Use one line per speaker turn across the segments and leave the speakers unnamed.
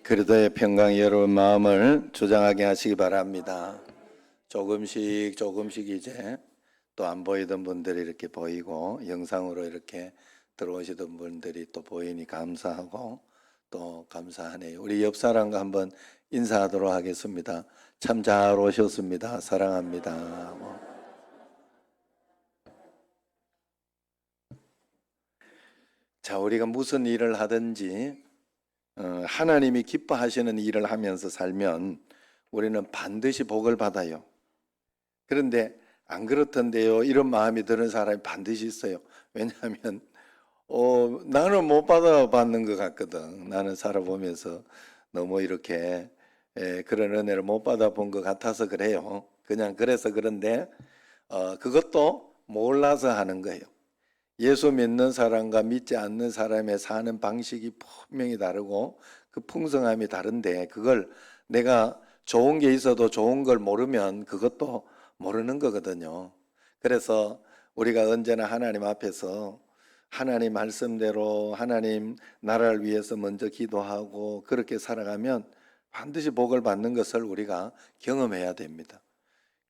그리스도의 평강이 여러분 마음을 조장하게 하시기 바랍니다. 조금씩 이제 또 안 보이던 분들이 이렇게 보이고 영상으로 이렇게 들어오시던 분들이 또 보이니 감사하고 또 감사하네요. 우리 옆 사람과 한번 인사하도록 하겠습니다. 참 잘 오셨습니다. 사랑합니다. 자, 우리가 무슨 일을 하든지 하나님이 기뻐하시는 일을 하면서 살면 우리는 반드시 복을 받아요. 그런데 안 그렇던데요, 이런 마음이 드는 사람이 반드시 있어요. 왜냐하면 나는 못 받아받는 것 같거든. 나는 살아보면서 너무 이렇게 그런 은혜를 못 받아본 것 같아서 그래요. 그냥 그래서 그런데 그것도 몰라서 하는 거예요. 예수 믿는 사람과 믿지 않는 사람의 사는 방식이 분명히 다르고 그 풍성함이 다른데, 그걸 내가 좋은 게 있어도 좋은 걸 모르면 그것도 모르는 거거든요. 그래서 우리가 언제나 하나님 앞에서 하나님 말씀대로 하나님 나라를 위해서 먼저 기도하고 그렇게 살아가면 반드시 복을 받는 것을 우리가 경험해야 됩니다.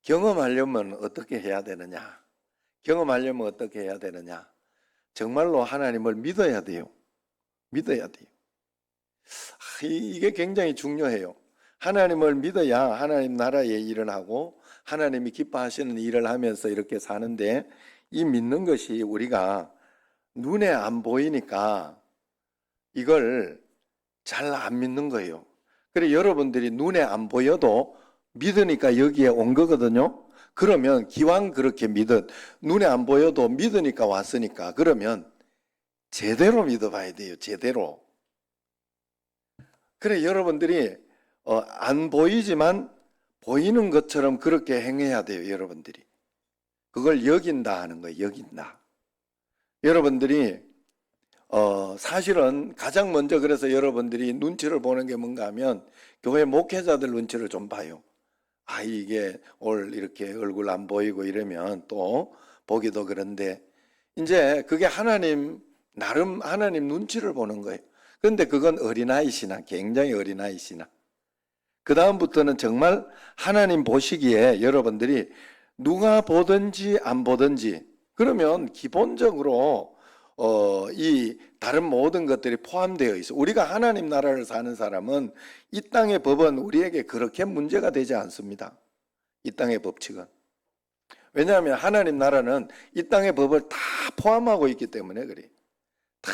경험하려면 어떻게 해야 되느냐? 경험하려면 어떻게 해야 되느냐? 정말로 하나님을 믿어야 돼요. 믿어야 돼요. 이게 굉장히 중요해요. 하나님을 믿어야 하나님 나라의 일을 하고 하나님이 기뻐하시는 일을 하면서 이렇게 사는데, 이 믿는 것이 우리가 눈에 안 보이니까 이걸 잘 안 믿는 거예요. 그래, 여러분들이 눈에 안 보여도 믿으니까 여기에 온 거거든요. 그러면 기왕 그렇게 눈에 안 보여도 믿으니까 왔으니까, 그러면 제대로 믿어봐야 돼요. 제대로. 그래, 여러분들이 안 보이지만 보이는 것처럼 그렇게 행해야 돼요. 여러분들이 그걸 여긴다 하는 거예요. 여긴다. 여러분들이 사실은 가장 먼저, 그래서 여러분들이 눈치를 보는 게 뭔가 하면 교회 목회자들 눈치를 좀 봐요. 이게 이렇게 얼굴 안 보이고 이러면 또 보기도 그런데, 이제 그게 나름 하나님 눈치를 보는 거예요. 그런데 그건 어린아이 신앙, 굉장히 어린아이 신앙. 그 다음부터는 정말 하나님 보시기에 여러분들이 누가 보든지 안 보든지, 그러면 기본적으로 이 다른 모든 것들이 포함되어 있어. 우리가 하나님 나라를 사는 사람은 이 땅의 법은 우리에게 그렇게 문제가 되지 않습니다. 이 땅의 법칙은. 왜냐하면 하나님 나라는 이 땅의 법을 다 포함하고 있기 때문에 그래. 다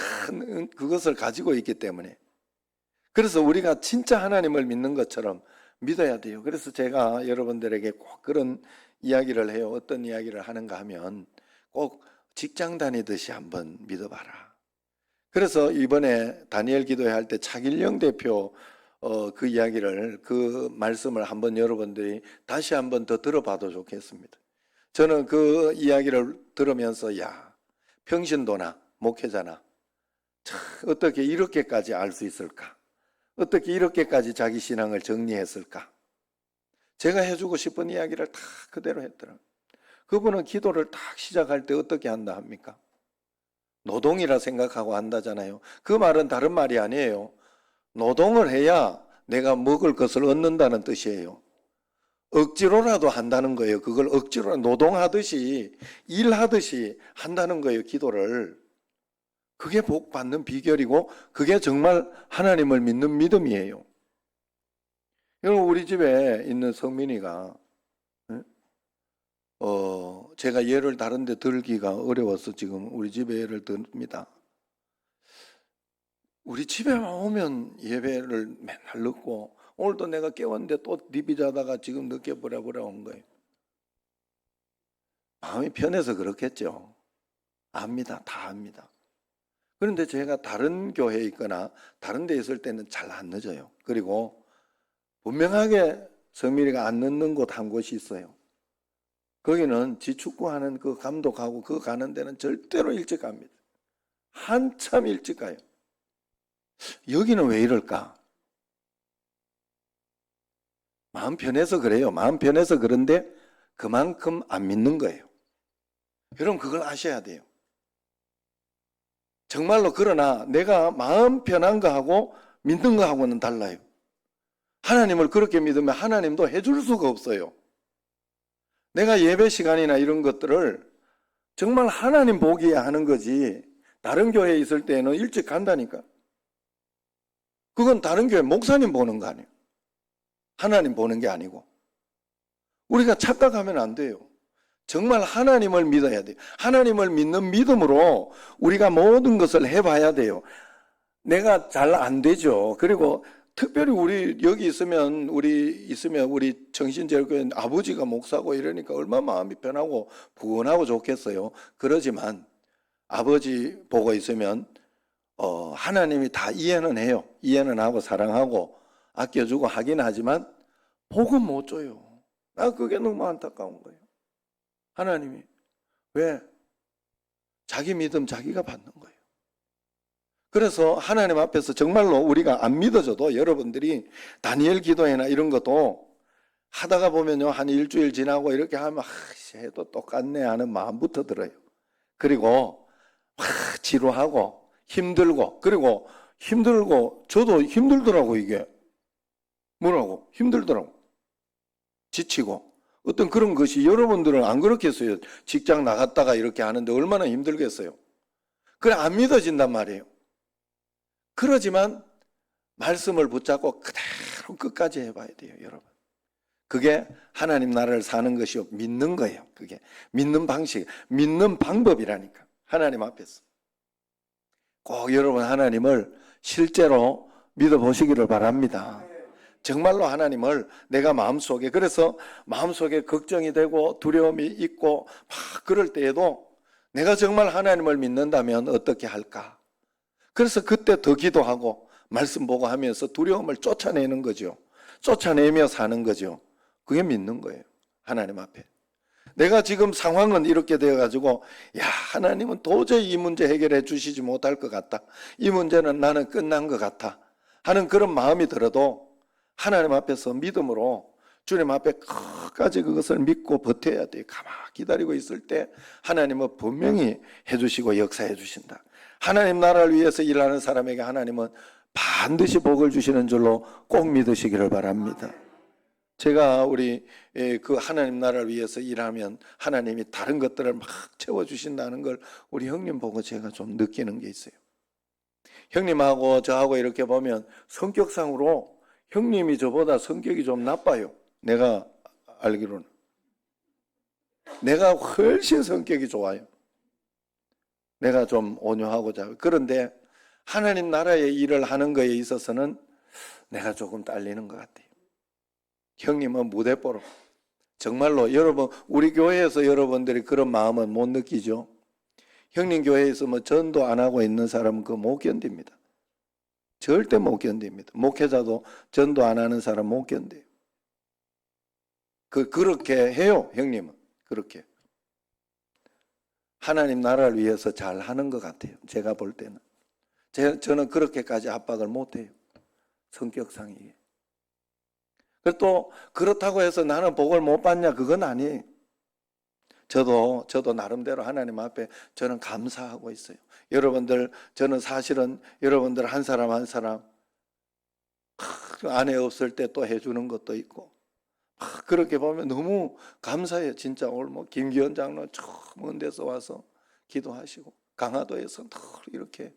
그것을 가지고 있기 때문에. 그래서 우리가 진짜 하나님을 믿는 것처럼 믿어야 돼요. 그래서 제가 여러분들에게 꼭 그런 이야기를 해요. 어떤 이야기를 하는가 하면 꼭 직장 다니듯이 한번 믿어봐라. 그래서 이번에 다니엘 기도회 할 때 차길영 대표 그 이야기를, 그 말씀을 한번 여러분들이 다시 한번 더 들어봐도 좋겠습니다. 저는 그 이야기를 들으면서 평신도나 목회자나 어떻게 이렇게까지 알 수 있을까? 어떻게 이렇게까지 자기 신앙을 정리했을까? 제가 해주고 싶은 이야기를 다 그대로 했더라고요. 그분은 기도를 딱 시작할 때 어떻게 한다 합니까? 노동이라 생각하고 한다잖아요. 그 말은 다른 말이 아니에요. 노동을 해야 내가 먹을 것을 얻는다는 뜻이에요. 억지로라도 한다는 거예요. 그걸 억지로 노동하듯이 일하듯이 한다는 거예요. 기도를. 그게 복 받는 비결이고 그게 정말 하나님을 믿는 믿음이에요. 여러분, 우리 집에 있는 성민이가 제가 예를 다른 데 들기가 어려워서 지금 우리 집에 예를 듭니다. 우리 집에만 오면 예배를 맨날 늦고, 오늘도 내가 깨웠는데 또 디비 자다가 지금 늦게 보라 온 거예요. 마음이 편해서 그렇겠죠. 압니다. 다 압니다. 그런데 제가 다른 교회에 있거나 다른 데 있을 때는 잘 안 늦어요. 그리고 분명하게 성민이가 안 늦는 곳 한 곳이 있어요. 거기는 지축구하는 그 감독하고 그 가는 데는 절대로 일찍 갑니다. 한참 일찍 가요. 여기는 왜 이럴까? 마음 편해서 그래요. 마음 편해서 그런데 그만큼 안 믿는 거예요. 여러분, 그걸 아셔야 돼요. 정말로. 그러나 내가 마음 편한 거하고 믿는 거하고는 달라요. 하나님을 그렇게 믿으면 하나님도 해줄 수가 없어요. 내가 예배 시간이나 이런 것들을 정말 하나님 보기에 하는 거지, 다른 교회에 있을 때는 일찍 간다니까. 그건 다른 교회 목사님 보는 거 아니에요. 하나님 보는 게 아니고. 우리가 착각하면 안 돼요. 정말 하나님을 믿어야 돼요. 하나님을 믿는 믿음으로 우리가 모든 것을 해봐야 돼요. 내가 잘 안 되죠. 그리고 특별히 우리 여기 있으면 우리 정신제일교회 아버지가 목사고 이러니까 얼마나 마음이 편하고 부원하고 좋겠어요. 그러지만 아버지 보고 있으면 하나님이 다 이해는 해요. 이해는 하고 사랑하고 아껴주고 하긴 하지만 복은 못 줘요. 나 그게 너무 안타까운 거예요. 하나님이 왜? 자기 믿음 자기가 받는 거예요. 그래서 하나님 앞에서 정말로 우리가 안 믿어져도 여러분들이 다니엘 기도회나 이런 것도 하다가 보면요, 한 일주일 지나고 이렇게 하면 해도 똑같네 하는 마음부터 들어요. 그리고 지루하고 힘들고, 그리고 힘들고 저도 힘들더라고. 이게 뭐라고? 힘들더라고. 지치고. 어떤 그런 것이, 여러분들은 안 그렇겠어요? 직장 나갔다가 이렇게 하는데 얼마나 힘들겠어요? 그래, 안 믿어진단 말이에요. 그러지만 말씀을 붙잡고 그대로 끝까지 해봐야 돼요, 여러분. 그게 하나님 나라를 사는 것이요, 믿는 거예요. 그게 믿는 방식, 믿는 방법이라니까. 하나님 앞에서 꼭 여러분 하나님을 실제로 믿어보시기를 바랍니다. 정말로 하나님을 내가 마음속에, 그래서 마음속에 걱정이 되고 두려움이 있고 막 그럴 때에도 내가 정말 하나님을 믿는다면 어떻게 할까? 그래서 그때 더 기도하고 말씀 보고 하면서 두려움을 쫓아내는 거죠. 쫓아내며 사는 거죠. 그게 믿는 거예요. 하나님 앞에. 내가 지금 상황은 이렇게 되어가지고, 야, 하나님은 도저히 이 문제 해결해 주시지 못할 것 같다. 이 문제는 나는 끝난 것 같아. 하는 그런 마음이 들어도 하나님 앞에서 믿음으로 주님 앞에 끝까지 그것을 믿고 버텨야 돼요. 가만히 기다리고 있을 때 하나님은 분명히 해주시고 역사해 주신다. 하나님 나라를 위해서 일하는 사람에게 하나님은 반드시 복을 주시는 줄로 꼭 믿으시기를 바랍니다. 제가 우리 그 하나님 나라를 위해서 일하면 하나님이 다른 것들을 막 채워주신다는 걸 우리 형님 보고 제가 좀 느끼는 게 있어요. 형님하고 저하고 이렇게 보면 성격상으로 형님이 저보다 성격이 좀 나빠요. 내가 알기로는. 내가 훨씬 성격이 좋아요. 내가 좀 온유하고 잘. 그런데 하나님 나라의 일을 하는 거에 있어서는 내가 조금 딸리는 것 같아요. 형님은 무대뽀로. 정말로 여러분, 우리 교회에서 여러분들이 그런 마음은 못 느끼죠. 형님 교회에 있으면 전도 안 하고 있는 사람은 그거 못 견딥니다. 절대 못 견딥니다. 목회자도 전도 안 하는 사람 못 견뎌요. 그렇게 해요, 형님은. 그렇게. 하나님 나라를 위해서 잘 하는 것 같아요. 제가 볼 때는. 저는 그렇게까지 압박을 못 해요. 성격상이. 또 그렇다고 해서 나는 복을 못 받냐? 그건 아니에요. 저도 나름대로 하나님 앞에 저는 감사하고 있어요. 여러분들, 저는 사실은 여러분들 한 사람 한 사람 아내 없을 때 또 해주는 것도 있고 그렇게 보면 너무 감사해요. 진짜 오늘 뭐 김기현 장로 저 먼 데서 와서 기도하시고 강화도에서 늘 이렇게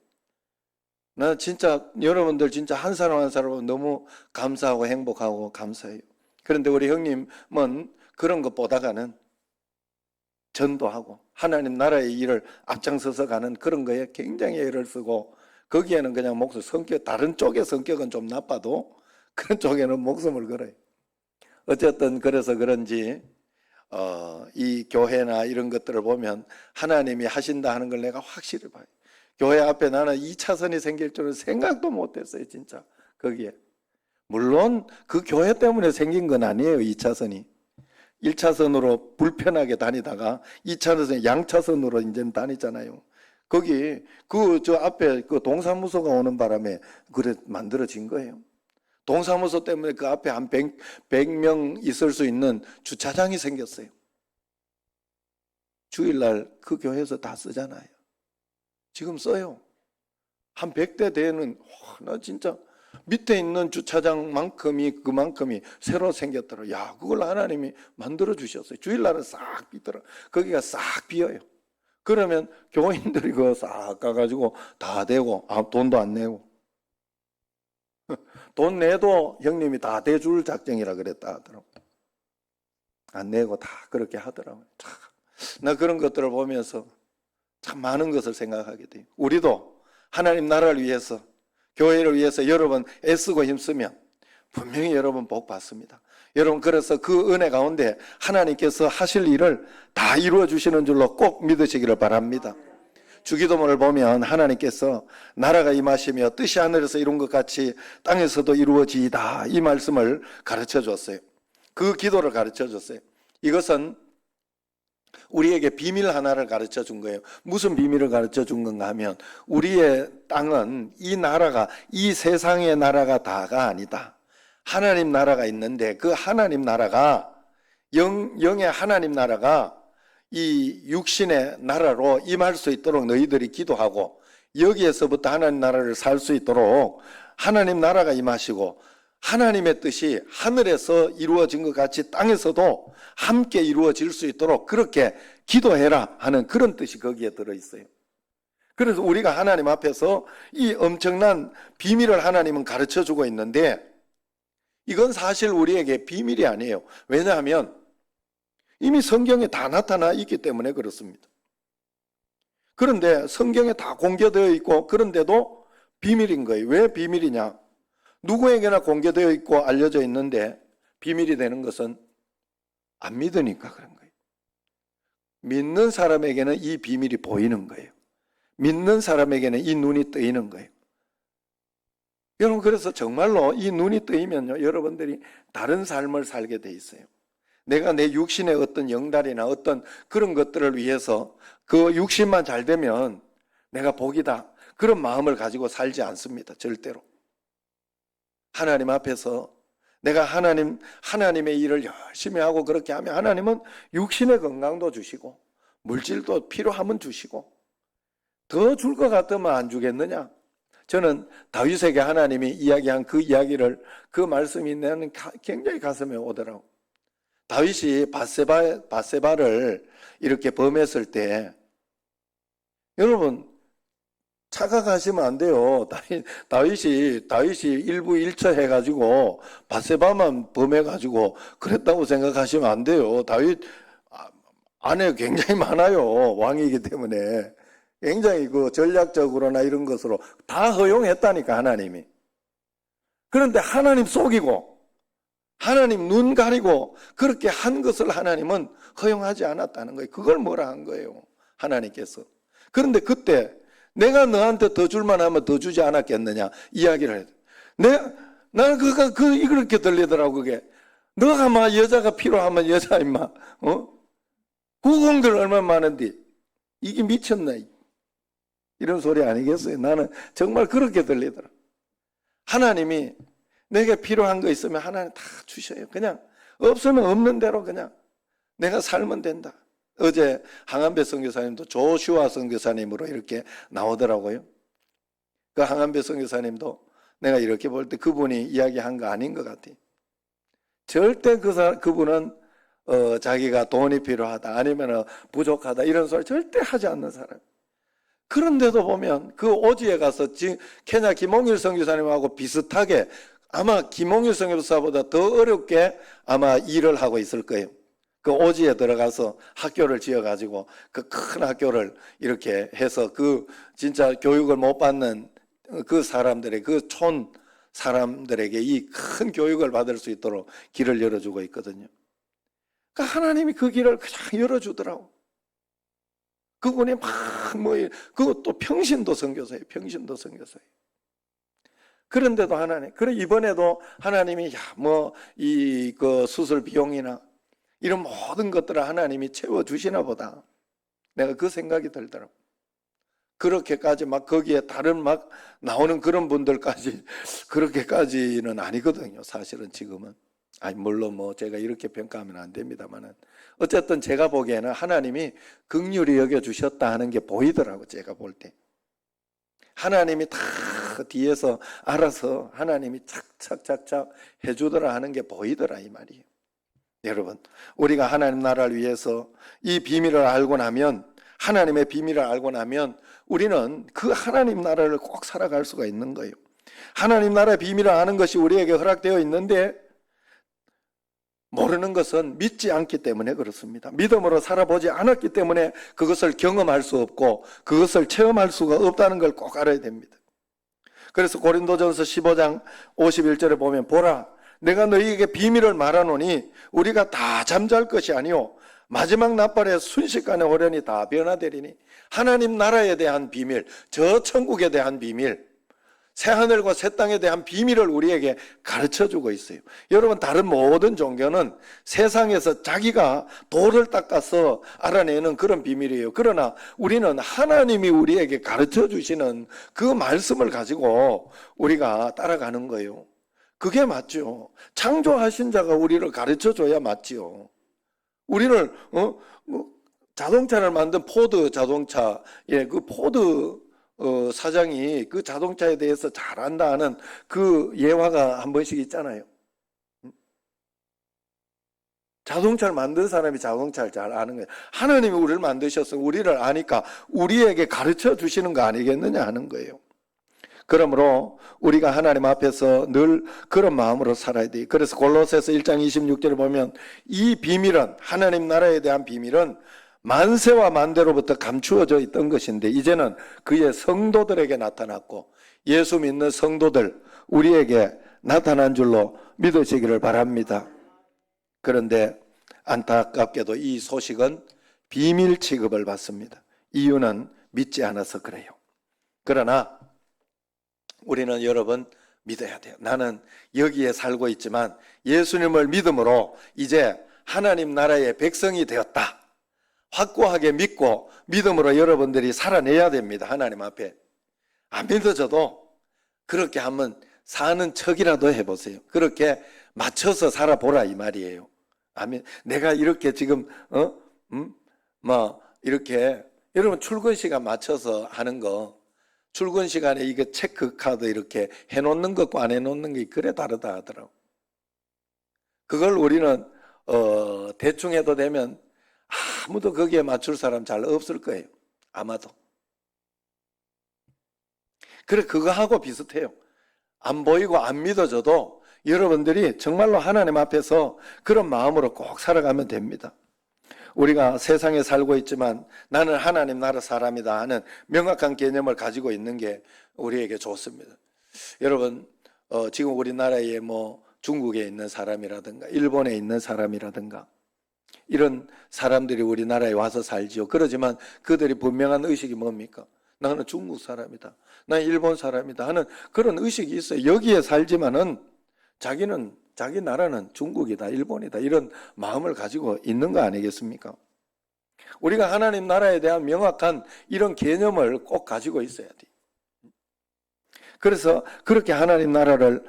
나 진짜 여러분들 진짜 한 사람 한 사람은 너무 감사하고 행복하고 감사해요. 그런데 우리 형님은 그런 것보다가는 전도하고 하나님 나라의 일을 앞장서서 가는 그런 거에 굉장히 애를 쓰고 거기에는 그냥 목숨, 성격, 다른 쪽의 성격은 좀 나빠도 그런 쪽에는 목숨을 걸어요. 어쨌든 그래서 그런지 이 교회나 이런 것들을 보면 하나님이 하신다 하는 걸 내가 확실히 봐요. 교회 앞에 나는 2차선이 생길 줄은 생각도 못했어요. 진짜 거기에. 물론 그 교회 때문에 생긴 건 아니에요. 2차선이. 1차선으로 불편하게 다니다가 2차선 양차선으로 이제 다니잖아요. 거기 저 앞에 그 동사무소가 오는 바람에 그래 만들어진 거예요. 동사무소 때문에 그 앞에 한 100명 있을 수 있는 주차장이 생겼어요. 주일날 그 교회에서 다 쓰잖아요. 지금 써요. 한 100대 되는, 나 진짜 밑에 있는 주차장만큼이 그만큼이 새로 생겼더라. 야, 그걸 하나님이 만들어 주셨어요. 주일날은 싹 비더라. 거기가 싹 비어요. 그러면 교인들이 그거 싹 가가지고 다 대고, 돈도 안 내고. 돈 내도 형님이 다 대줄 작정이라 그랬다 하더라고. 안 내고 다 그렇게 하더라고요. 참, 나 그런 것들을 보면서 참 많은 것을 생각하게 돼요. 우리도 하나님 나라를 위해서, 교회를 위해서 여러분 애쓰고 힘쓰면 분명히 여러분 복 받습니다. 여러분, 그래서 그 은혜 가운데 하나님께서 하실 일을 다 이루어 주시는 줄로 꼭 믿으시기를 바랍니다. 주기도문을 보면 하나님께서 나라가 임하시며 뜻이 하늘에서 이룬 것 같이 땅에서도 이루어지이다, 이 말씀을 가르쳐 줬어요. 그 기도를 가르쳐 줬어요. 이것은 우리에게 비밀 하나를 가르쳐 준 거예요. 무슨 비밀을 가르쳐 준 건가 하면, 우리의 땅은, 이 나라가, 이 세상의 나라가 다가 아니다. 하나님 나라가 있는데 그 하나님 나라가, 영의 하나님 나라가 이 육신의 나라로 임할 수 있도록 너희들이 기도하고, 여기에서부터 하나님 나라를 살 수 있도록 하나님 나라가 임하시고, 하나님의 뜻이 하늘에서 이루어진 것 같이 땅에서도 함께 이루어질 수 있도록 그렇게 기도해라 하는 그런 뜻이 거기에 들어있어요. 그래서 우리가 하나님 앞에서 이 엄청난 비밀을 하나님은 가르쳐주고 있는데, 이건 사실 우리에게 비밀이 아니에요. 왜냐하면 이미 성경에 다 나타나 있기 때문에 그렇습니다. 그런데 성경에 다 공개되어 있고, 그런데도 비밀인 거예요. 왜 비밀이냐? 누구에게나 공개되어 있고 알려져 있는데 비밀이 되는 것은 안 믿으니까 그런 거예요. 믿는 사람에게는 이 비밀이 보이는 거예요. 믿는 사람에게는 이 눈이 뜨이는 거예요. 여러분, 그래서 정말로 이 눈이 뜨이면요, 여러분들이 다른 삶을 살게 돼 있어요. 내가 내 육신의 어떤 영달이나 어떤 그런 것들을 위해서 그 육신만 잘 되면 내가 복이다, 그런 마음을 가지고 살지 않습니다. 절대로. 하나님 앞에서 내가 하나님의 일을 열심히 하고 그렇게 하면 하나님은 육신의 건강도 주시고 물질도 필요하면 주시고, 더 줄 것 같으면 안 주겠느냐? 저는 다윗에게 하나님이 이야기한 그 이야기를, 그 말씀이 나는 굉장히 가슴에 오더라고. 다윗이 밧세바를 이렇게 범했을 때, 여러분 착각하시면 안 돼요. 다윗이 일부일처 해가지고 밧세바만 범해가지고 그랬다고 생각하시면 안 돼요. 다윗 아내 굉장히 많아요. 왕이기 때문에 굉장히 그 전략적으로나 이런 것으로 다 허용했다니까, 하나님이. 그런데 하나님 속이고 하나님 눈 가리고 그렇게 한 것을 하나님은 허용하지 않았다는 거예요. 그걸 뭐라 한 거예요, 하나님께서. 그런데 그때 내가 너한테 더 줄만 하면 더 주지 않았겠느냐 이야기를 해요. 나는 이렇게 들리더라고. 그게 너가 막 여자가 필요하면 여자 임마, 후궁들 얼마나 많은데 이게 미쳤나, 이런 소리 아니겠어요? 나는 정말 그렇게 들리더라고. 하나님이 내게 필요한 거 있으면 하나님 다 주셔요. 그냥 없으면 없는 대로 그냥 내가 살면 된다. 어제 항암배 선교사님도 조슈아 선교사님으로 이렇게 나오더라고요. 그 항암배 선교사님도 내가 이렇게 볼 때 그분이 이야기한 거 아닌 것 같아요. 절대 그분은 자기가 돈이 필요하다, 아니면 부족하다, 이런 소리 절대 하지 않는 사람. 그런데도 보면 그 오지에 가서 케냐 김홍일 선교사님하고 비슷하게, 아마 김홍일 선교사보다 더 어렵게 아마 일을 하고 있을 거예요. 그 오지에 들어가서 학교를 지어가지고 그 큰 학교를 이렇게 해서 그 진짜 교육을 못 받는 그 사람들의, 그 촌 사람들에게 이 큰 교육을 받을 수 있도록 길을 열어주고 있거든요. 그러니까 하나님이 그 길을 그냥 열어주더라고. 그분이 그것도 평신도 선교사예요. 평신도 선교사예요. 그런데도 하나님, 그래 이번에도 하나님이 그 수술 비용이나 이런 모든 것들을 하나님이 채워주시나 보다, 내가 그 생각이 들더라고. 그렇게까지 거기에 다른 나오는 그런 분들까지 그렇게까지는 아니거든요. 사실은 지금은. 물론 제가 이렇게 평가하면 안 됩니다만은, 어쨌든 제가 보기에는 하나님이 긍휼히 여겨주셨다 하는 게 보이더라고, 제가 볼 때. 하나님이 다 뒤에서 알아서 하나님이 착착착착 해주더라 하는 게 보이더라 이 말이에요. 여러분, 우리가 하나님 나라를 위해서 이 비밀을 알고 나면, 하나님의 비밀을 알고 나면 우리는 그 하나님 나라를 꼭 살아갈 수가 있는 거예요. 하나님 나라의 비밀을 아는 것이 우리에게 허락되어 있는데 모르는 것은 믿지 않기 때문에 그렇습니다. 믿음으로 살아보지 않았기 때문에 그것을 경험할 수 없고 그것을 체험할 수가 없다는 걸 꼭 알아야 됩니다. 그래서 고린도전서 15장 51절에 보면 보라 내가 너희에게 비밀을 말하노니 우리가 다 잠잘 것이 아니요 마지막 날발에 순식간에 호련히 다 변화되리니 하나님 나라에 대한 비밀, 저 천국에 대한 비밀, 새하늘과 새 땅에 대한 비밀을 우리에게 가르쳐주고 있어요. 여러분, 다른 모든 종교는 세상에서 자기가 돌을 닦아서 알아내는 그런 비밀이에요. 그러나 우리는 하나님이 우리에게 가르쳐주시는 그 말씀을 가지고 우리가 따라가는 거예요. 그게 맞죠. 창조하신 자가 우리를 가르쳐줘야 맞지요. 우리를 자동차를 만든 포드 자동차, 그 포드 사장이 그 자동차에 대해서 잘 안다 하는 그 예화가 한 번씩 있잖아요. 자동차를 만든 사람이 자동차를 잘 아는 거예요. 하나님이 우리를 만드셔서 우리를 아니까 우리에게 가르쳐 주시는 거 아니겠느냐 하는 거예요. 그러므로 우리가 하나님 앞에서 늘 그런 마음으로 살아야 돼요. 그래서 골로새서 1장 26절을 보면 이 비밀은, 하나님 나라에 대한 비밀은 만세와 만대로부터 감추어져 있던 것인데 이제는 그의 성도들에게 나타났고 예수 믿는 성도들 우리에게 나타난 줄로 믿으시기를 바랍니다. 그런데 안타깝게도 이 소식은 비밀 취급을 받습니다. 이유는 믿지 않아서 그래요. 그러나 우리는 여러분 믿어야 돼요. 나는 여기에 살고 있지만 예수님을 믿음으로 이제 하나님 나라의 백성이 되었다. 확고하게 믿고 믿음으로 여러분들이 살아내야 됩니다. 하나님 앞에. 안 믿어져도 그렇게 한번 사는 척이라도 해보세요. 그렇게 맞춰서 살아보라 이 말이에요. 아멘. 내가 이렇게 지금 이렇게 여러분 출근 시간 맞춰서 하는 거, 출근 시간에 이거 체크카드 이렇게 해놓는 것과 안 해놓는 게 그래 다르다 하더라고. 그걸 우리는 대충 해도 되면 아무도 거기에 맞출 사람 잘 없을 거예요. 아마도. 그래, 그거하고 비슷해요. 안 보이고 안 믿어져도 여러분들이 정말로 하나님 앞에서 그런 마음으로 꼭 살아가면 됩니다. 우리가 세상에 살고 있지만 나는 하나님 나라 사람이다 하는 명확한 개념을 가지고 있는 게 우리에게 좋습니다. 여러분, 지금 우리나라에 중국에 있는 사람이라든가 일본에 있는 사람이라든가 이런 사람들이 우리나라에 와서 살지요. 그러지만 그들이 분명한 의식이 뭡니까? 나는 중국 사람이다. 나는 일본 사람이다 하는 그런 의식이 있어요. 여기에 살지만은 자기 나라는 중국이다, 일본이다 이런 마음을 가지고 있는 거 아니겠습니까? 우리가 하나님 나라에 대한 명확한 이런 개념을 꼭 가지고 있어야 돼요. 그래서 그렇게 하나님 나라를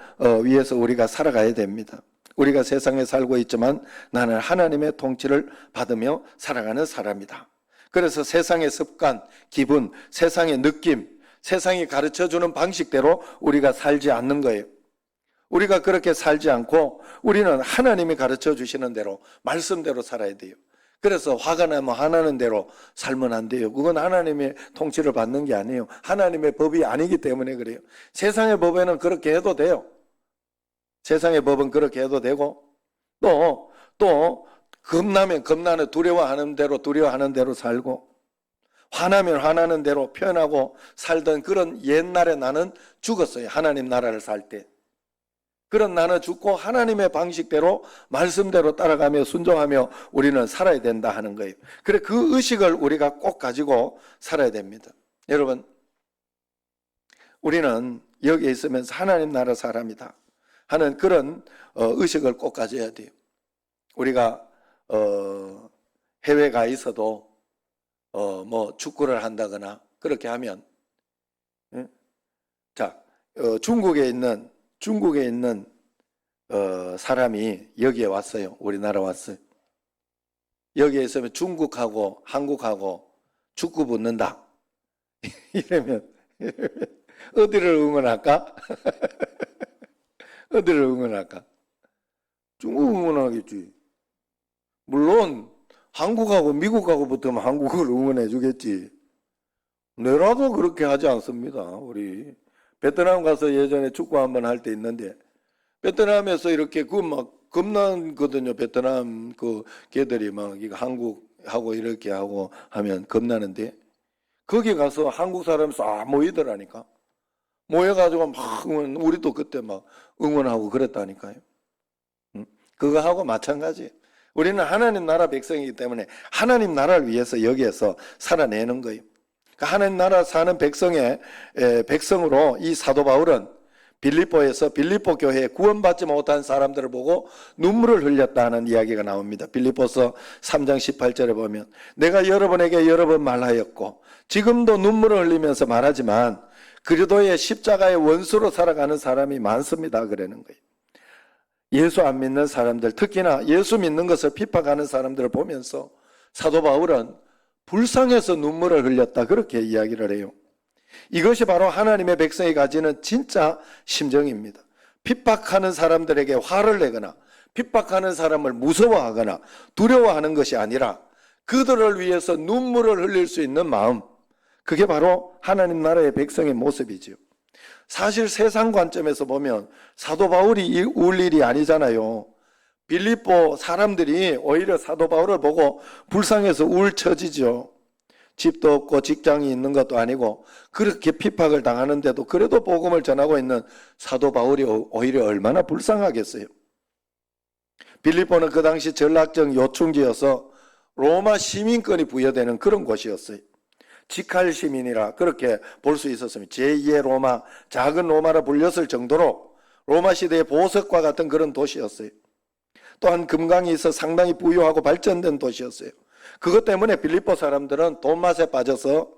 위해서 우리가 살아가야 됩니다. 우리가 세상에 살고 있지만 나는 하나님의 통치를 받으며 살아가는 사람이다. 그래서 세상의 습관, 기분, 세상의 느낌, 세상이 가르쳐주는 방식대로 우리가 살지 않는 거예요. 우리가 그렇게 살지 않고 우리는 하나님이 가르쳐 주시는 대로 말씀대로 살아야 돼요. 그래서 화가 나면 화나는 대로 살면 안 돼요. 그건 하나님의 통치를 받는 게 아니에요. 하나님의 법이 아니기 때문에 그래요. 세상의 법에는 그렇게 해도 돼요. 세상의 법은 그렇게 해도 되고 또 겁나면 겁나는 두려워하는 대로 살고 화나면 화나는 대로 표현하고 살던 그런 옛날에 나는 죽었어요. 하나님 나라를 살 때. 그런 나는 죽고 하나님의 방식대로 말씀대로 따라가며 순종하며 우리는 살아야 된다 하는 거예요. 그래 그 의식을 우리가 꼭 가지고 살아야 됩니다. 여러분, 우리는 여기에 있으면서 하나님 나라 사람이다 하는 그런 의식을 꼭 가져야 돼요. 우리가 해외 가 있어도 축구를 한다거나 그렇게 하면 중국에 있는 사람이 여기에 왔어요. 우리나라 왔어요. 여기에 있으면 중국하고 한국하고 축구 붙는다. 이러면 어디를 응원할까? 어디를 응원할까? 중국 응원하겠지. 물론 한국하고 미국하고 붙으면 한국을 응원해 주겠지. 내라도 그렇게 하지 않습니다. 우리 베트남 가서 예전에 축구 한번 할 때 있는데 베트남에서 이렇게 그 막 겁나거든요. 베트남 그 걔들이 막 이거 한국하고 이렇게 하고 하면 겁나는데 거기 가서 한국 사람 싹 모이더라니까. 모여가지고 막 우리도 그때 막 응원하고 그랬다니까요. 그거하고 마찬가지. 우리는 하나님 나라 백성이기 때문에 하나님 나라를 위해서 여기에서 살아내는 거예요. 하나님 나라 사는 백성으로 이 사도 바울은 빌립보에서 빌립보 교회에 구원받지 못한 사람들을 보고 눈물을 흘렸다는 이야기가 나옵니다. 빌립보서 3장 18절에 보면 내가 여러분에게 여러 번 말하였고 지금도 눈물을 흘리면서 말하지만 그리스도의 십자가의 원수로 살아가는 사람이 많습니다. 그러는 거예요. 예수 안 믿는 사람들, 특히나 예수 믿는 것을 핍박하는 사람들을 보면서 사도 바울은 불쌍해서 눈물을 흘렸다. 그렇게 이야기를 해요. 이것이 바로 하나님의 백성이 가지는 진짜 심정입니다. 핍박하는 사람들에게 화를 내거나 핍박하는 사람을 무서워하거나 두려워하는 것이 아니라 그들을 위해서 눈물을 흘릴 수 있는 마음, 그게 바로 하나님 나라의 백성의 모습이지요. 사실 세상 관점에서 보면 사도 바울이 울 일이 아니잖아요. 빌립보 사람들이 오히려 사도 바울을 보고 불쌍해서 울 처지죠. 집도 없고 직장이 있는 것도 아니고 그렇게 핍박을 당하는데도 그래도 복음을 전하고 있는 사도 바울이 오히려 얼마나 불쌍하겠어요. 빌립보는 그 당시 전락적 요충지여서 로마 시민권이 부여되는 그런 곳이었어요. 직할 시민이라 그렇게 볼 수 있었습니다. 제2의 로마, 작은 로마라 불렸을 정도로 로마 시대의 보석과 같은 그런 도시였어요. 또한 금강이 있어 상당히 부유하고 발전된 도시였어요. 그것 때문에 빌립보 사람들은 돈맛에 빠져서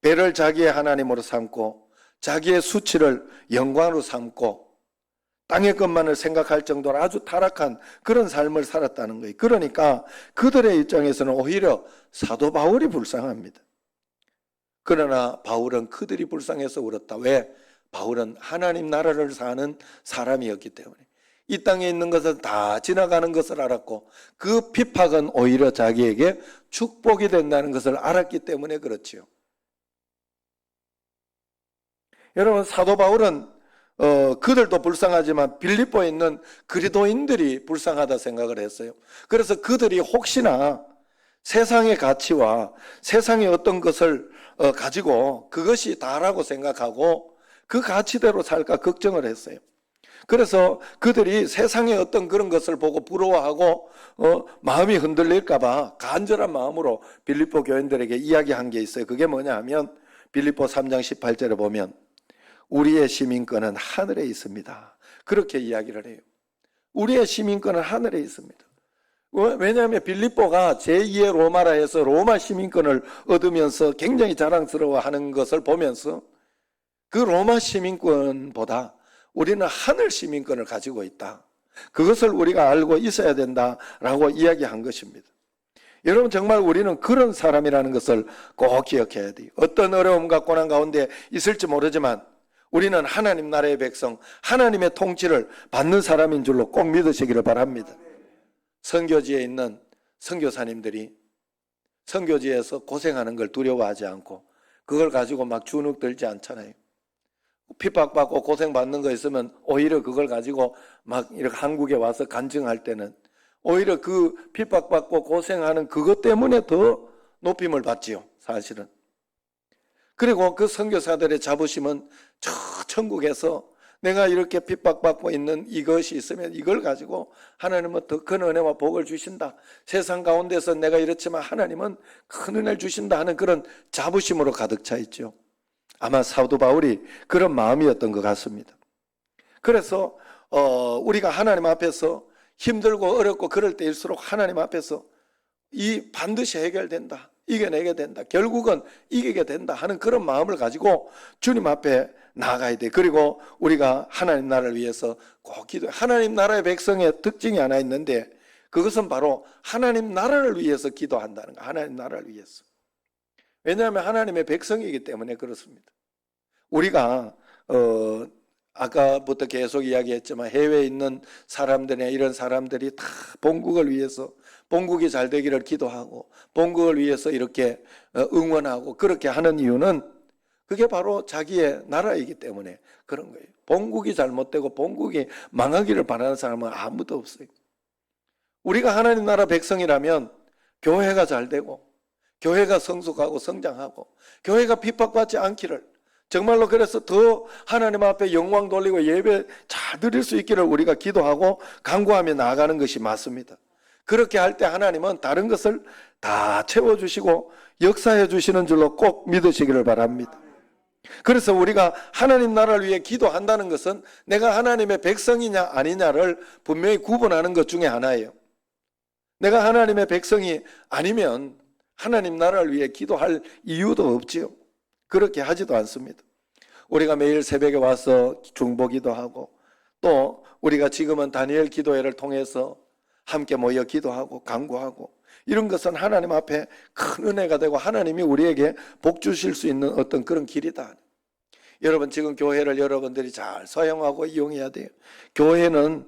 배를 자기의 하나님으로 삼고 자기의 수치를 영광으로 삼고 땅의 것만을 생각할 정도로 아주 타락한 그런 삶을 살았다는 거예요. 그러니까 그들의 입장에서는 오히려 사도 바울이 불쌍합니다. 그러나 바울은 그들이 불쌍해서 울었다. 왜? 바울은 하나님 나라를 사는 사람이었기 때문에 이 땅에 있는 것은 다 지나가는 것을 알았고 그 핍박은 오히려 자기에게 축복이 된다는 것을 알았기 때문에 그렇지요. 여러분 사도 바울은 그들도 불쌍하지만 빌립보에 있는 그리스도인들이 불쌍하다 생각을 했어요. 그래서 그들이 혹시나 세상의 가치와 세상의 어떤 것을 가지고 그것이 다라고 생각하고 그 가치대로 살까 걱정을 했어요. 그래서 그들이 세상의 어떤 그런 것을 보고 부러워하고 마음이 흔들릴까 봐 간절한 마음으로 빌립보 교인들에게 이야기한 게 있어요. 그게 뭐냐 하면 빌립보 3장 18절에 보면 우리의 시민권은 하늘에 있습니다. 그렇게 이야기를 해요. 우리의 시민권은 하늘에 있습니다. 왜냐하면 빌립보가 제2의 로마라 해서 로마 시민권을 얻으면서 굉장히 자랑스러워하는 것을 보면서 그 로마 시민권보다 우리는 하늘 시민권을 가지고 있다. 그것을 우리가 알고 있어야 된다라고 이야기한 것입니다. 여러분 정말 우리는 그런 사람이라는 것을 꼭 기억해야 돼요. 어떤 어려움과 고난 가운데 있을지 모르지만 우리는 하나님 나라의 백성, 하나님의 통치를 받는 사람인 줄로 꼭 믿으시기를 바랍니다. 선교지에 있는 선교사님들이 선교지에서 고생하는 걸 두려워하지 않고 그걸 가지고 막 주눅 들지 않잖아요. 핍박받고 고생받는 거 있으면 오히려 그걸 가지고 막 이렇게 한국에 와서 간증할 때는 오히려 그 핍박받고 고생하는 그것 때문에 더 높임을 받지요, 사실은. 그리고 그 선교사들의 자부심은 저 천국에서 내가 이렇게 핍박받고 있는 이것이 있으면 이걸 가지고 하나님은 더 큰 은혜와 복을 주신다. 세상 가운데서 내가 이렇지만 하나님은 큰 은혜를 주신다 하는 그런 자부심으로 가득 차 있죠. 아마 사도 바울이 그런 마음이었던 것 같습니다. 그래서 우리가 하나님 앞에서 힘들고 어렵고 그럴 때일수록 하나님 앞에서 이 반드시 해결된다. 이겨내게 된다. 결국은 이기게 된다 하는 그런 마음을 가지고 주님 앞에 나아가야 돼. 그리고 우리가 하나님 나라를 위해서 꼭 기도해. 하나님 나라의 백성의 특징이 하나 있는데 그것은 바로 하나님 나라를 위해서 기도한다는 거. 하나님 나라를 위해서. 왜냐하면 하나님의 백성이기 때문에 그렇습니다. 우리가 아까부터 계속 이야기했지만 해외에 있는 사람들이나 이런 사람들이 다 본국을 위해서 본국이 잘 되기를 기도하고 본국을 위해서 이렇게 응원하고 그렇게 하는 이유는 그게 바로 자기의 나라이기 때문에 그런 거예요. 본국이 잘못되고 본국이 망하기를 바라는 사람은 아무도 없어요. 우리가 하나님 나라 백성이라면 교회가 잘 되고 교회가 성숙하고 성장하고 교회가 핍박받지 않기를, 정말로 그래서 더 하나님 앞에 영광 돌리고 예배 잘 드릴 수 있기를 우리가 기도하고 간구하며 나아가는 것이 맞습니다. 그렇게 할 때 하나님은 다른 것을 다 채워주시고 역사해 주시는 줄로 꼭 믿으시기를 바랍니다. 그래서 우리가 하나님 나라를 위해 기도한다는 것은 내가 하나님의 백성이냐 아니냐를 분명히 구분하는 것 중에 하나예요. 내가 하나님의 백성이 아니면 하나님 나라를 위해 기도할 이유도 없지요. 그렇게 하지도 않습니다. 우리가 매일 새벽에 와서 중보기도 하고 또 우리가 지금은 다니엘 기도회를 통해서 함께 모여 기도하고 간구하고 이런 것은 하나님 앞에 큰 은혜가 되고 하나님이 우리에게 복 주실 수 있는 어떤 그런 길이다. 여러분, 지금 교회를 여러분들이 잘 사용하고 이용해야 돼요. 교회는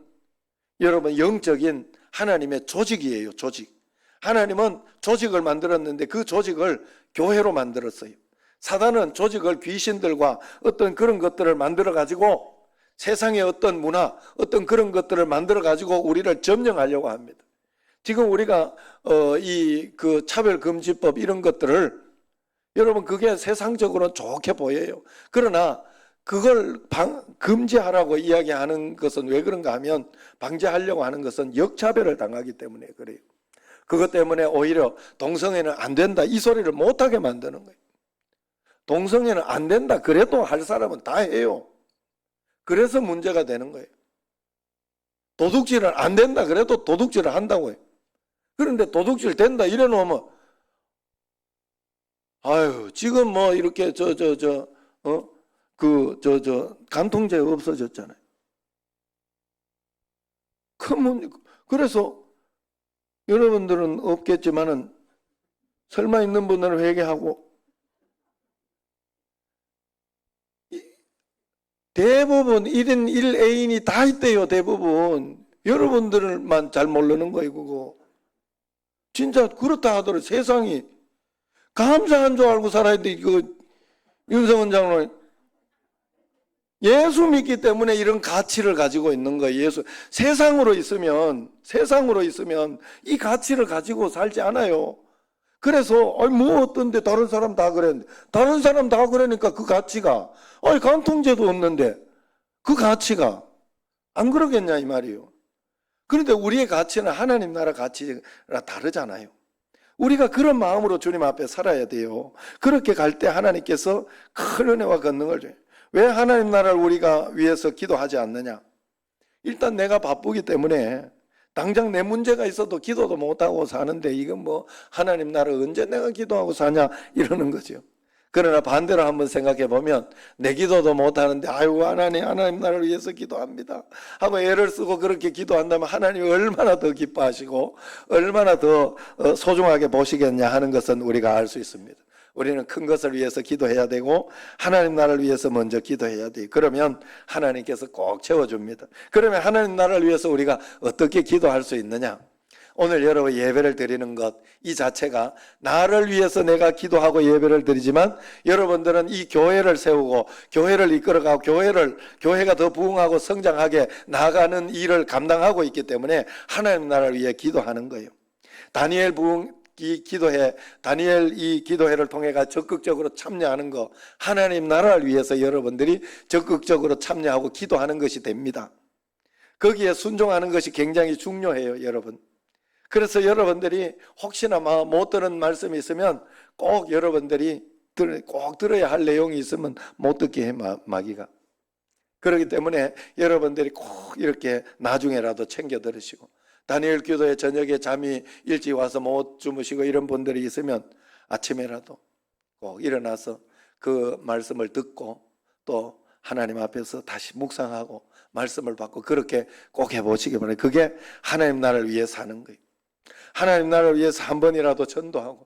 여러분 영적인 하나님의 조직이에요. 조직. 하나님은 조직을 만들었는데 그 조직을 교회로 만들었어요. 사단은 조직을 귀신들과 어떤 그런 것들을 만들어 가지고 세상의 어떤 문화, 어떤 그런 것들을 만들어 가지고 우리를 점령하려고 합니다. 지금 우리가 그 차별금지법 이런 것들을 여러분 그게 세상적으로는 좋게 보여요. 그러나 그걸 금지하라고 이야기하는 것은 왜 그런가 하면, 방지하려고 하는 것은 역차별을 당하기 때문에 그래요. 그것 때문에 오히려 동성애는 안 된다 이 소리를 못하게 만드는 거예요. 동성애는 안 된다 그래도 할 사람은 다 해요. 그래서 문제가 되는 거예요. 도둑질은 안 된다 그래도 도둑질을 한다고 해요. 그런데 도둑질 된다 이래 놓으면 아유 지금 뭐 이렇게 간통죄 없어졌잖아요. 그래서 여러분들은 없겠지만은 설마 있는 분들은 회개하고, 대부분 1인 1애인이 다 있대요. 대부분 여러분들만 잘 모르는 거예요. 그거 진짜 그렇다 하더라도 세상이 감사한 줄 알고 살아야 돼. 윤석원 장로님 예수 믿기 때문에 이런 가치를 가지고 있는 거예요. 세상으로 있으면 이 가치를 가지고 살지 않아요. 그래서 뭐 어떤데 다른 사람 다 그랬는데, 다른 사람 다 그러니까 그 가치가 간통죄도 없는데 그 가치가 안 그러겠냐 이 말이에요. 그런데 우리의 가치는 하나님 나라 가치가 다르잖아요. 우리가 그런 마음으로 주님 앞에 살아야 돼요. 그렇게 갈 때 하나님께서 큰 은혜와 권능을 줘요. 왜 하나님 나라를 우리가 위해서 기도하지 않느냐? 일단 내가 바쁘기 때문에 당장 내 문제가 있어도 기도도 못하고 사는데 이건 뭐 하나님 나라 언제 내가 기도하고 사냐 이러는 거죠. 그러나 반대로 한번 생각해 보면 내 기도도 못하는데 아이고 하나님 나라를 위해서 기도합니다 하고 애를 쓰고 그렇게 기도한다면 하나님이 얼마나 더 기뻐하시고 얼마나 더 소중하게 보시겠냐 하는 것은 우리가 알 수 있습니다. 우리는 큰 것을 위해서 기도해야 되고 하나님 나라를 위해서 먼저 기도해야 돼요. 그러면 하나님께서 꼭 채워줍니다. 그러면 하나님 나라를 위해서 우리가 어떻게 기도할 수 있느냐? 오늘 여러분 예배를 드리는 것 이 자체가 나를 위해서 내가 기도하고 예배를 드리지만 여러분들은 이 교회를 세우고 교회를 이끌어가고 교회가 더 부흥하고 성장하게 나아가는 일을 감당하고 있기 때문에 하나님 나라를 위해 기도하는 거예요. 다니엘 이 기도회를 통해가 적극적으로 참여하는 거, 하나님 나라를 위해서 여러분들이 적극적으로 참여하고 기도하는 것이 됩니다. 거기에 순종하는 것이 굉장히 중요해요, 여러분. 그래서 여러분들이 혹시나 못 들은 말씀이 있으면 꼭 여러분들이 꼭 들어야 할 내용이 있으면 못 듣게 해, 마귀가. 그렇기 때문에 여러분들이 꼭 이렇게 나중에라도 챙겨 들으시고, 다니엘 기도회 저녁에 잠이 일찍 와서 못 주무시고 이런 분들이 있으면 아침에라도 꼭 일어나서 그 말씀을 듣고 또 하나님 앞에서 다시 묵상하고 말씀을 받고 그렇게 꼭 해보시기 바랍니다. 그게 하나님 나라를 위해 사는 거예요. 하나님 나라를 위해서 한 번이라도 전도하고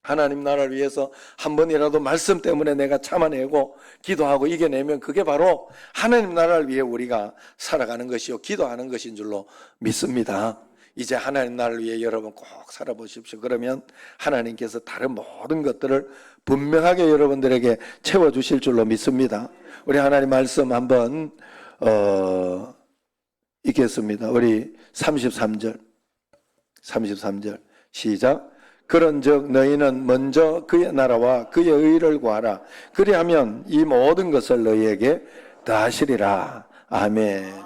하나님 나라를 위해서 한 번이라도 말씀 때문에 내가 참아내고 기도하고 이겨내면 그게 바로 하나님 나라를 위해 우리가 살아가는 것이요 기도하는 것인 줄로 믿습니다. 이제 하나님 나라를 위해 여러분 꼭 살아보십시오. 그러면 하나님께서 다른 모든 것들을 분명하게 여러분들에게 채워주실 줄로 믿습니다. 우리 하나님 말씀 한번 읽겠습니다. 우리 33절 시작. 그런즉 너희는 먼저 그의 나라와 그의 의를 구하라. 그리하면 이 모든 것을 너희에게 더하시리라. 아멘.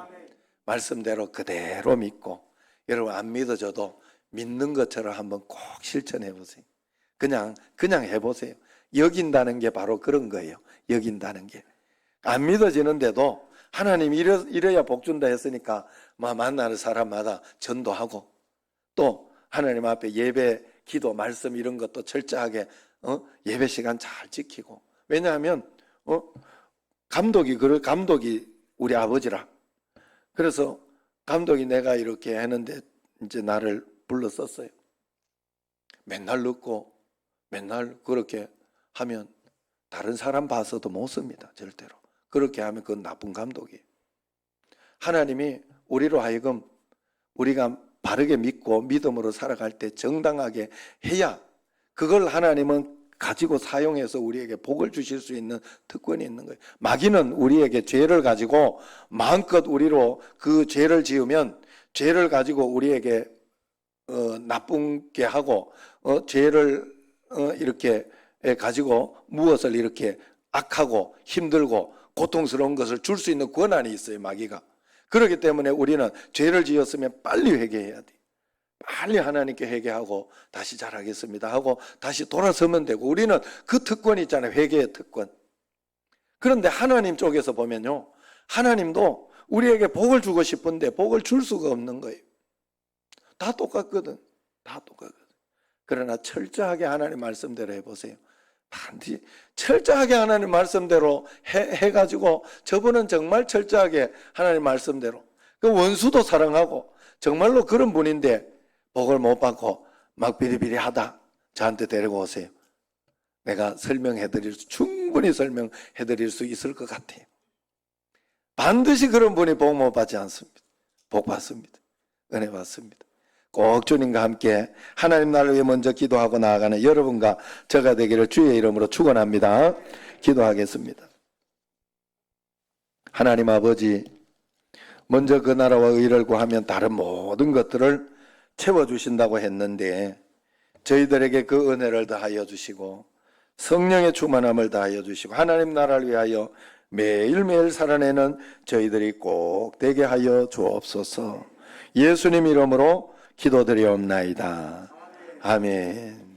말씀대로 그대로 믿고, 여러분 안 믿어져도 믿는 것처럼 한번 꼭 실천해 보세요. 그냥 해보세요. 여긴다는 게 바로 그런 거예요. 여긴다는 게. 안 믿어지는데도 하나님이 이래야 복 준다 했으니까 만나는 사람마다 전도하고, 또 하나님 앞에 예배, 기도, 말씀 이런 것도 철저하게 예배 시간 잘 지키고. 왜냐하면 감독이 우리 아버지라. 그래서 감독이 내가 이렇게 했는데 이제 나를 불렀었어요. 맨날 늦고 맨날 그렇게 하면 다른 사람 봐서도 못 씁니다. 절대로. 그렇게 하면 그건 나쁜 감독이에요. 하나님이 우리로 하여금 우리가 바르게 믿고 믿음으로 살아갈 때 정당하게 해야 그걸 하나님은 가지고 사용해서 우리에게 복을 주실 수 있는 특권이 있는 거예요. 마귀는 우리에게 죄를 가지고 마음껏 우리로 그 죄를 지으면 죄를 가지고 우리에게 나쁘게 하고 죄를 이렇게 가지고 무엇을 이렇게 악하고 힘들고 고통스러운 것을 줄 수 있는 권한이 있어요. 마귀가. 그렇기 때문에 우리는 죄를 지었으면 빨리 회개해야 돼. 빨리 하나님께 회개하고 다시 잘하겠습니다 하고 다시 돌아서면 되고, 우리는 그 특권이 있잖아요. 회개의 특권. 그런데 하나님 쪽에서 보면요, 하나님도 우리에게 복을 주고 싶은데 복을 줄 수가 없는 거예요. 다 똑같거든. 다 똑같거든. 그러나 철저하게 하나님 말씀대로 해보세요. 반드시 철저하게 하나님 말씀대로 해가지고, 저분은 정말 철저하게 하나님 말씀대로, 그 원수도 사랑하고 정말로 그런 분인데 복을 못 받고 막 비리비리하다, 저한테 데리고 오세요. 내가 충분히 설명해드릴 수 있을 것 같아요. 반드시 그런 분이 복 못 받지 않습니다. 복 받습니다. 은혜 받습니다. 꼭 주님과 함께 하나님 나라를 위해 먼저 기도하고 나아가는 여러분과 저가 되기를 주의 이름으로 축원합니다. 기도하겠습니다. 하나님 아버지, 먼저 그 나라와 의를 구하면 다른 모든 것들을 채워주신다고 했는데, 저희들에게 그 은혜를 더하여 주시고 성령의 충만함을 더하여 주시고 하나님 나라를 위하여 매일매일 살아내는 저희들이 꼭 되게 하여 주옵소서. 예수님 이름으로 기도드리옵나이다. 아멘.